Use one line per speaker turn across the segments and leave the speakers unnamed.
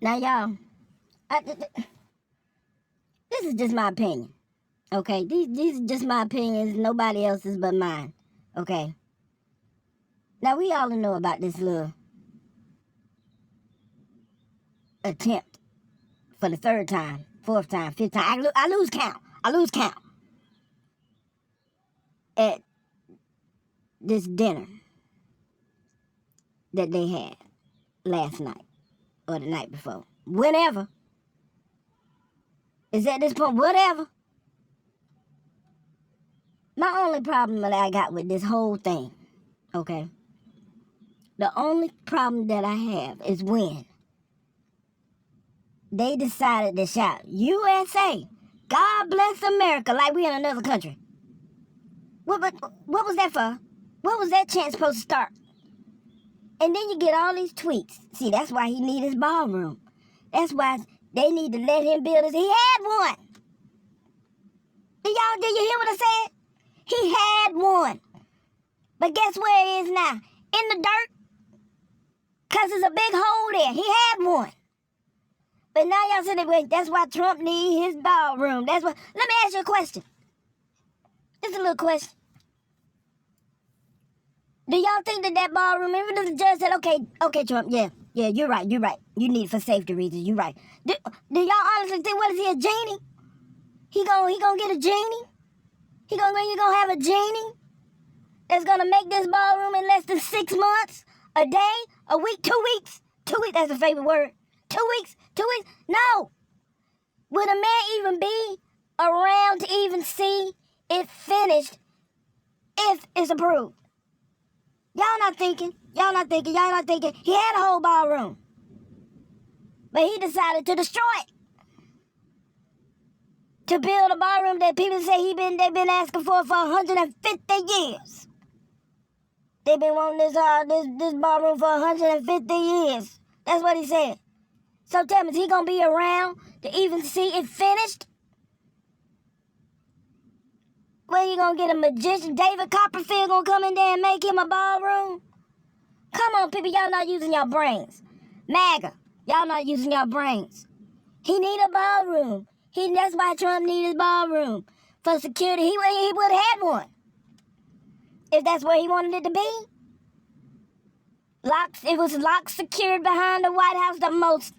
Now, y'all, this is just my opinion. Okay, these are just my opinions, nobody else's but mine. Okay. Now we all know about this little attempt for the third time, fourth time, fifth time. I lose count. I lose count at this dinner that they had last night or the night before. Whenever. Is at this point, whatever. My only problem that I got with this whole thing, okay? The only problem that I have is when they decided to shout, USA, God bless America, like we in another country. What was that for? What was that chant supposed to start? And then you get all these tweets. See, that's why he need his ballroom. That's why they need to let him build his. He had one. Did you hear what I said? He had one. But guess where he is now? In the dirt. Because there's a big hole there. He had one. But now y'all say that's why Trump need his ballroom. That's why. Let me ask you a question. Just a little question. Do y'all think that ballroom, even if the judge said, okay, Trump, yeah, you're right. You need it for safety reasons, you're right. Do y'all honestly think, what is he, a genie? He gonna get a genie? You gonna have a genie that's gonna make this ballroom in less than 6 months, a day, a week, 2 weeks? 2 weeks, that's a favorite word. 2 weeks? No. Would a man even be around to even see it finished if it's approved? Y'all not thinking. He had a whole ballroom. But he decided to destroy it. To build a ballroom that people say they've been asking for 150 years. They've been wanting this ballroom for 150 years. That's what he said. So tell me, is he gonna be around to even see it finished? Where you gonna get a magician? David Copperfield gonna come in there and make him a ballroom? Come on, people, y'all not using your brains. MAGA, y'all not using your brains. He need a ballroom. That's why Trump need his ballroom. For security, he would have had one. If that's where he wanted it to be. It was locked, secured behind the White House, the most,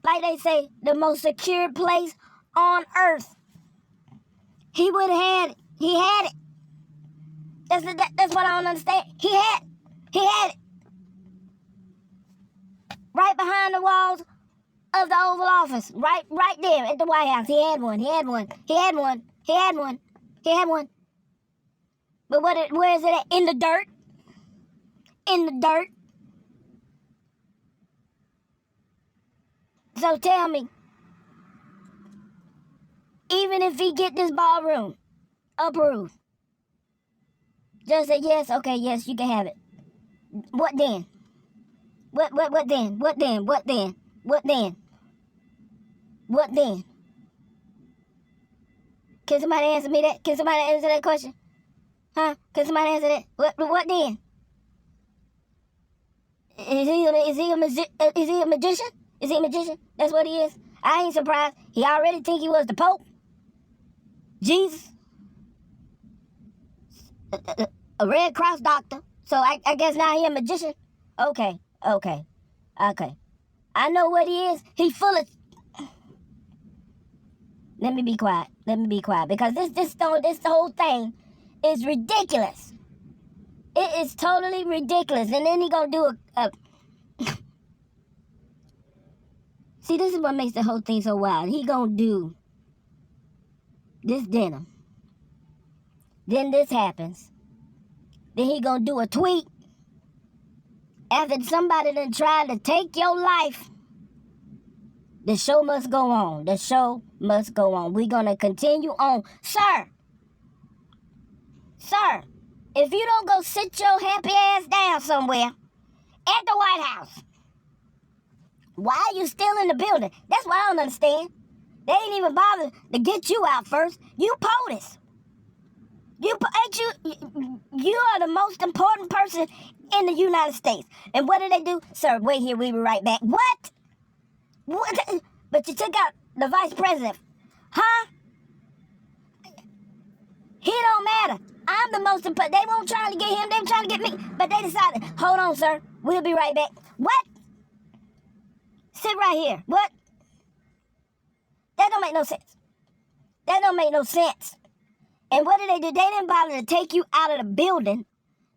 like they say, the most secure place on earth. He would have had it. He had it. That's what I don't understand. He had it. Right behind the walls of the Oval Office. Right there at the White House. He had one. But where is it at? In the dirt. So tell me, even if he get this ballroom approved, just say yes, okay, yes, you can have it. What then? What then? Can somebody answer me that? Can somebody answer that question? Huh? Can somebody answer that? What then? Is he a magician? Is he a magician? That's what he is. I ain't surprised. He already think he was the Pope. Jesus. A Red Cross doctor. So I guess now he a magician. Okay. I know what he is. He full of. Let me be quiet. Because this whole thing is ridiculous. It is totally ridiculous. And then he gonna do a See, this is what makes the whole thing so wild. He gonna do this dinner. Then this happens. Then he gonna do a tweet. After somebody done tried to take your life, the show must go on. We're gonna continue on. Sir, if you don't go sit your happy ass down somewhere at the White House, why are you still in the building? That's what I don't understand. They ain't even bothered to get you out first. You POTUS. You are the most important person in the United States. And what do? Sir, wait here, we be right back. What? What? But you took out the vice president. Huh? He don't matter. I'm the most important. They won't try to get him. They were trying to get me. But they decided, hold on, sir. We'll be right back. What? Sit right here. What? That don't make no sense. That don't make no sense. And what did they do? They didn't bother to take you out of the building.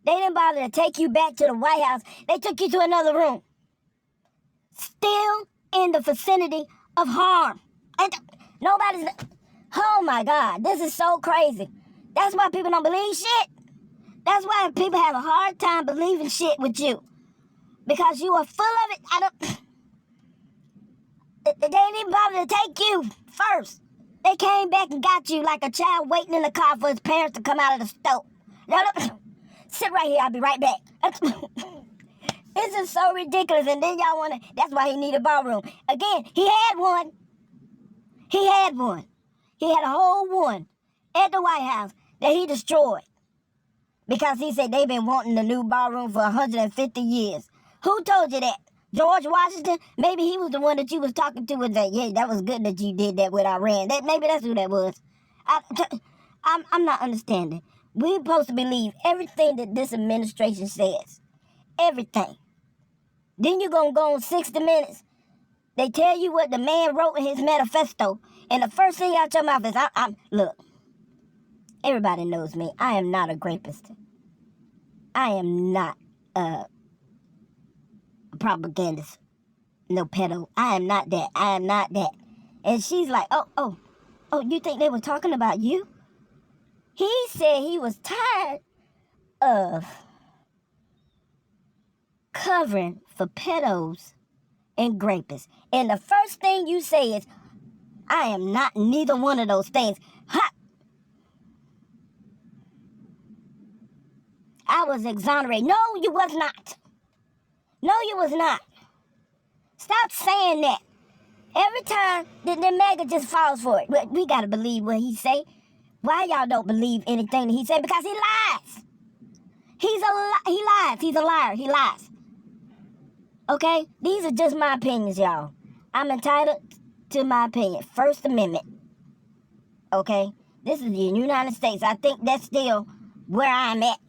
They didn't bother to take you back to the White House. They took you to another room. Still in the vicinity of harm. And nobody's... Oh, my God. This is so crazy. That's why people don't believe shit. That's why people have a hard time believing shit with you. Because you are full of it. They didn't even bother to take you first. They came back and got you like a child waiting in the car for his parents to come out of the stove. Sit right here. I'll be right back. This is so ridiculous. And then y'all want to... That's why he needed a ballroom. Again, he had one. He had one. He had a whole one at the White House that he destroyed. Because he said they've been wanting the new ballroom for 150 years. Who told you that? George Washington? Maybe he was the one that you was talking to and said, yeah, that was good that you did that with Iran. Maybe that's who that was. I'm not understanding. We're supposed to believe everything that this administration says. Everything. Then you're going to go on 60 Minutes. They tell you what the man wrote in his manifesto. And the first thing out your mouth is, look, everybody knows me. I am not a rapist. I am not a propagandist. No pedo. I am not that. I am not that. And she's like, oh, you think they were talking about you? He said he was tired of covering for pedos and rapists. And the first thing you say is, I am not neither one of those things. Ha! I was exonerated. No, you was not. No, you was not. Stop saying that. Every time the MAGA just falls for it. We got to believe what he say. Why y'all don't believe anything that he said? Because he lies. He lies. He's a liar. He lies. Okay? These are just my opinions, y'all. I'm entitled to my opinion. First Amendment. Okay? This is the United States. I think that's still where I'm at.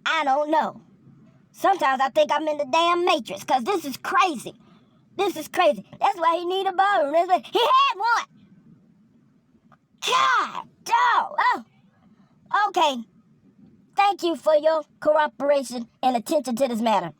I don't know. Sometimes I think I'm in the damn Matrix because this is crazy. This is crazy. That's why he need a ballroom. That's why he had one. God, dog. Oh. Okay. Thank you for your cooperation and attention to this matter.